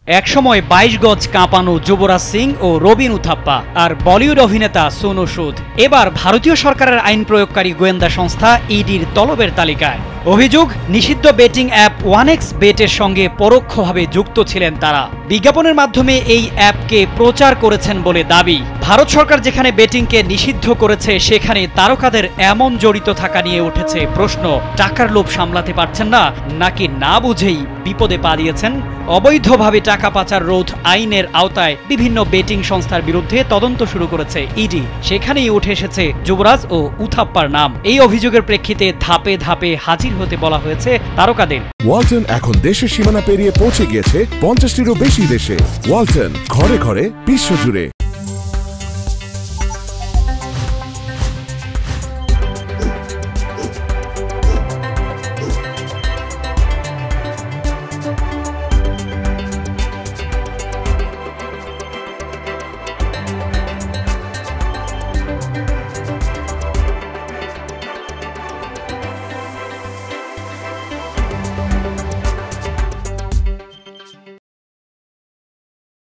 একসময় ২২ গজ কাঁপানো যুবরাজ সিং ও রবিন উথাপ্পা আর বলিউড অভিনেতা সোনু সুদ এবার ভারতীয় সরকারের আইন প্রয়োগকারী গোয়েন্দা সংস্থা ইডির তলবের তালিকায়। অভিযোগ, নিষিদ্ধ বেটিং অ্যাপ ওয়ানএক্স বেটের সঙ্গে পরোক্ষভাবে যুক্ত ছিলেন তারা। বিজ্ঞাপনের মাধ্যমে এই অ্যাপকে প্রচার করেছেন বলে দাবি। ভারত সরকার যেখানে বেটিংকে নিষিদ্ধ করেছে সেখানে তারকাদের এমন জড়িত থাকা নিয়ে উঠেছে প্রশ্ন, টাকার লোভ সামলাতে পারছেন না নাকি না বুঝেই বিপদে পা দিয়েছেন? অবৈধভাবে টাকা পাচার রোধ আইনের আওতায় বিভিন্ন বেটিং সংস্থার বিরুদ্ধে তদন্ত শুরু করেছে ইডি। সেখানেই উঠে এসেছে যুবরাজ ও উথাপ্পার নাম। এই অভিযোগের প্রেক্ষিতে ধাপে ধাপে হাজির হতে বলা হয়েছে তারকাদের। ওয়ালটন এখন দেশের সীমানা পেরিয়ে পৌঁছে গিয়েছে ৫০টিরও বেশি দেশে। ওয়ালটন, ঘরে ঘরে বিশ্বজুড়ে।